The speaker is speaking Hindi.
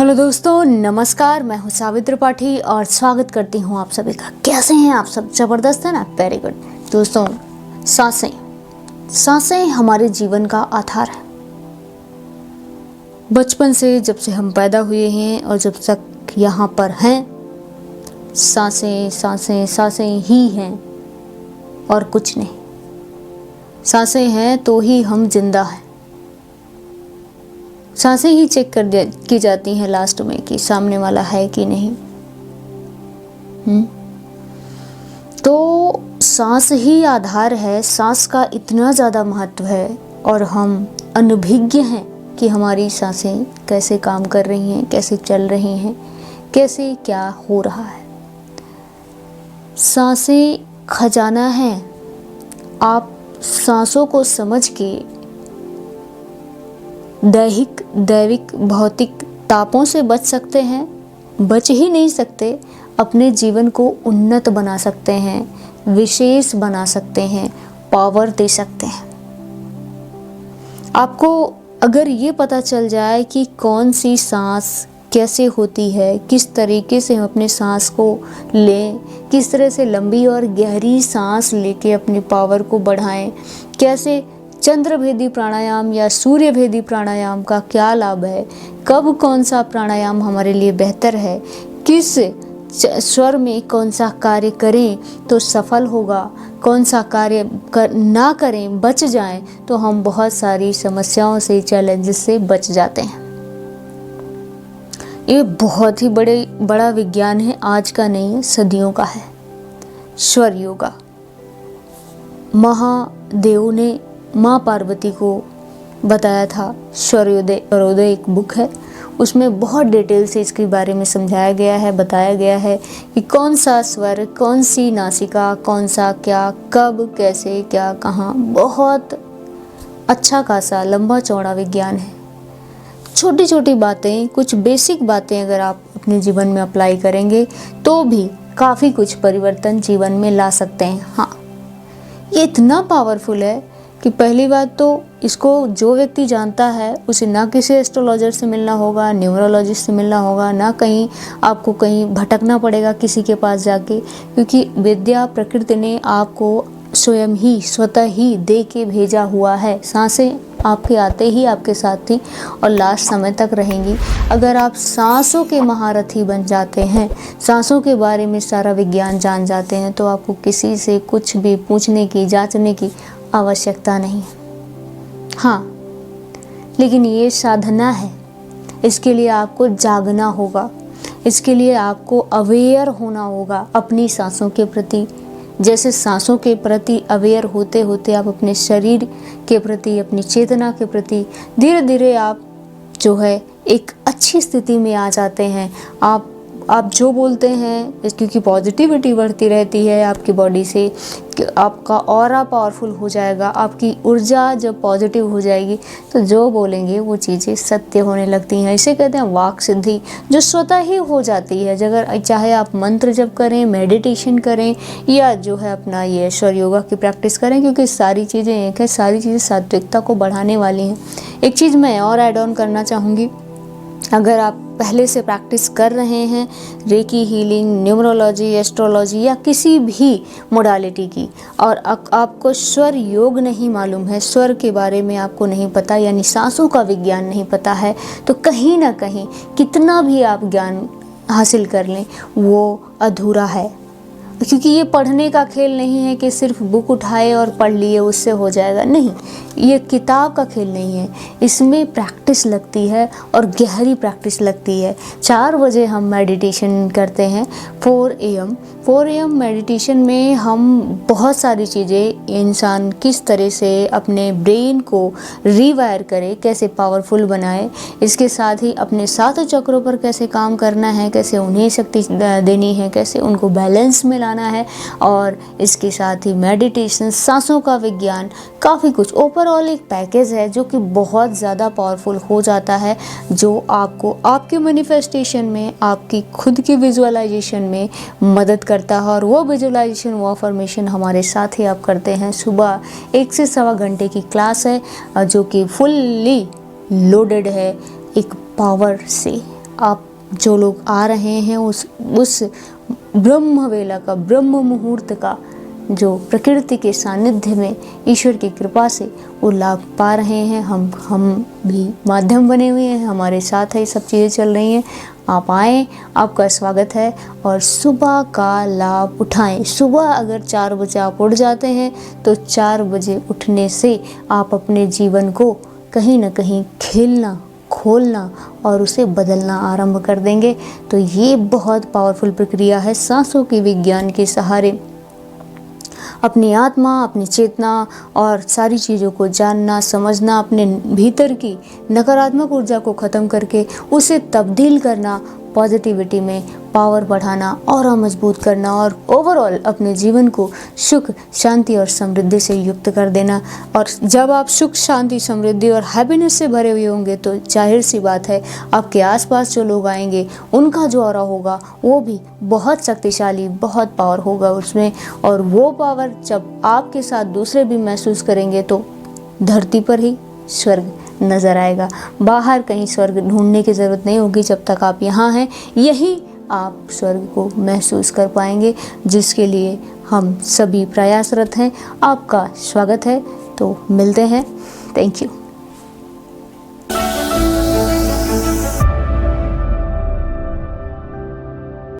हेलो दोस्तों, नमस्कार। मैं हूं सावित्री पाठी और स्वागत करती हूं आप सभी का। कैसे हैं आप सब? जबरदस्त है ना? Very good. दोस्तों, सांसें हमारे जीवन का आधार है। बचपन से जब से हम पैदा हुए हैं और जब तक यहाँ पर हैं, सांसें सांसें सांसें ही हैं और कुछ नहीं। सांसें हैं तो ही हम जिंदा हैं। सांसें ही चेक की जाती हैं लास्ट में कि सामने वाला है कि नहीं। तो सांस ही आधार है। सांस का इतना ज़्यादा महत्व है और हम अनभिज्ञ हैं कि हमारी सांसें कैसे काम कर रही हैं, कैसे चल रही हैं, कैसे क्या हो रहा है। सांसें खजाना है। आप सांसों को समझ के दैविक भौतिक तापों से बच सकते हैं, बच ही नहीं सकते, अपने जीवन को उन्नत बना सकते हैं, विशेष बना सकते हैं, पावर दे सकते हैं। आपको अगर ये पता चल जाए कि कौन सी सांस कैसे होती है, किस तरीके से हम अपने सांस को लें, किस तरह से लंबी और गहरी सांस लेके अपनी पावर को बढ़ाएं, कैसे चंद्रभेदी प्राणायाम या सूर्यभेदी प्राणायाम का क्या लाभ है, कब कौन सा प्राणायाम हमारे लिए बेहतर है, किस स्वर में कौन सा कार्य करें तो सफल होगा, कौन सा कार्य ना करें, बच जाएं तो हम बहुत सारी समस्याओं से, चैलेंजेस से बच जाते हैं। ये बहुत ही बड़ा विज्ञान है। आज का नहीं है, सदियों का है। स्वर योगा। महादेव ने माँ पार्वती को बताया था। स्वरोदय एक बुक है, उसमें बहुत डिटेल से इसके बारे में समझाया गया है, बताया गया है कि कौन सा स्वर, कौन सी नासिका, कौन सा क्या, कब, कैसे, क्या, कहाँ। बहुत अच्छा खासा लंबा चौड़ा विज्ञान है। छोटी छोटी बातें, कुछ बेसिक बातें अगर आप अपने जीवन में अप्लाई करेंगे तो भी काफ़ी कुछ परिवर्तन जीवन में ला सकते हैं। हाँ, ये इतना पावरफुल है कि पहली बात तो इसको जो व्यक्ति जानता है उसे ना किसी एस्ट्रोलॉजर से मिलना होगा, न्यूमरोलॉजिस्ट से मिलना होगा, ना कहीं आपको कहीं भटकना पड़ेगा किसी के पास जाके, क्योंकि विद्या प्रकृति ने आपको स्वयं ही स्वतः ही दे के भेजा हुआ है। सांसें आपके आते ही आपके साथ थी और लास्ट समय तक रहेंगी। अगर आप सांसों के महारथी बन जाते हैं, सांसों के बारे में सारा विज्ञान जान जाते हैं, तो आपको किसी से कुछ भी पूछने की, जांचने की आवश्यकता नहीं है। हाँ, लेकिन ये साधना है। इसके लिए आपको जागना होगा, इसके लिए आपको अवेयर होना होगा अपनी सांसों के प्रति। जैसे सांसों के प्रति अवेयर होते होते आप अपने शरीर के प्रति, अपनी चेतना के प्रति धीरे धीरे आप जो है एक अच्छी स्थिति में आ जाते हैं। आप जो बोलते हैं, क्योंकि पॉजिटिविटी बढ़ती रहती है आपकी बॉडी से, आपका ऑरा पावरफुल हो जाएगा। आपकी ऊर्जा जब पॉजिटिव हो जाएगी तो जो बोलेंगे वो चीज़ें सत्य होने लगती हैं। इसे कहते हैं वाक सिद्धि, जो स्वतः ही हो जाती है। अगर चाहे आप मंत्र जप करें, मेडिटेशन करें या जो है अपना ये स्वर योगा की प्रैक्टिस करें, क्योंकि सारी चीज़ें एक है, सारी चीज़ें सात्विकता को बढ़ाने वाली हैं। एक चीज़ मैं और ऐड ऑन करना चाहूँगी, अगर आप पहले से प्रैक्टिस कर रहे हैं रेकी हीलिंग, न्यूमरोलॉजी, एस्ट्रोलॉजी या किसी भी मोडालिटी की, और आपको स्वर योग नहीं मालूम है, स्वर के बारे में आपको नहीं पता, यानी सांसों का विज्ञान नहीं पता है, तो कहीं ना कहीं कितना भी आप ज्ञान हासिल कर लें वो अधूरा है। क्योंकि ये पढ़ने का खेल नहीं है कि सिर्फ बुक उठाए और पढ़ लिए उससे हो जाएगा। नहीं, ये किताब का खेल नहीं है। इसमें प्रैक्टिस लगती है और गहरी प्रैक्टिस लगती है। 4 बजे हम मेडिटेशन करते हैं, 4 AM मेडिटेशन में हम बहुत सारी चीज़ें, इंसान किस तरह से अपने ब्रेन को रीवायर करे, कैसे पावरफुल बनाए, इसके साथ ही अपने 7 चक्रों पर कैसे काम करना है, कैसे उन्हें शक्ति देनी है, कैसे उनको बैलेंस में लाना है, और इसके साथ ही मेडिटेशन, सांसों का विज्ञान, काफ़ी कुछ ओवरऑल एक पैकेज है जो कि बहुत ज़्यादा पावरफुल हो जाता है, जो आपको आपके मैनिफेस्टेशन में, आपकी खुद की विजुअलाइजेशन में मदद करता है। और वो विजुअलाइजेशन, वो अफर्मेशन हमारे साथ ही आप करते हैं। सुबह 1 से सवा घंटे की क्लास है जो कि फुल्ली लोडेड है एक पावर से। आप जो लोग आ रहे हैं उस ब्रह्म वेला का, ब्रह्म मुहूर्त का जो प्रकृति के सानिध्य में ईश्वर की कृपा से वो लाभ पा रहे हैं। हम भी माध्यम बने हुए हैं, हमारे साथ है, ये सब चीज़ें चल रही हैं। आप आएँ, आपका स्वागत है और सुबह का लाभ उठाएं। सुबह अगर 4 बजे आप उठ जाते हैं तो 4 बजे उठने से आप अपने जीवन को कहीं ना कहीं खेलना, खोलना और उसे बदलना आरंभ कर देंगे। तो ये बहुत पावरफुल प्रक्रिया है। सांसों के विज्ञान के सहारे अपनी आत्मा, अपनी चेतना और सारी चीज़ों को जानना, समझना, अपने भीतर की नकारात्मक ऊर्जा को ख़त्म करके उसे तब्दील करना, पॉजिटिविटी में पावर बढ़ाना और मजबूत करना और ओवरऑल अपने जीवन को सुख, शांति और समृद्धि से युक्त कर देना। और जब आप सुख, शांति, समृद्धि और हैप्पीनेस से भरे हुए होंगे तो जाहिर सी बात है आपके आसपास जो लोग आएंगे उनका जो ऑरा होगा वो भी बहुत शक्तिशाली, बहुत पावर होगा उसमें। और वो पावर जब आपके साथ दूसरे भी महसूस करेंगे तो धरती पर ही स्वर्ग नज़र आएगा। बाहर कहीं स्वर्ग ढूंढने की ज़रूरत नहीं होगी। जब तक आप यहाँ हैं यही आप स्वर्ग को महसूस कर पाएंगे, जिसके लिए हम सभी प्रयासरत हैं। आपका स्वागत है। तो मिलते हैं। Thank you.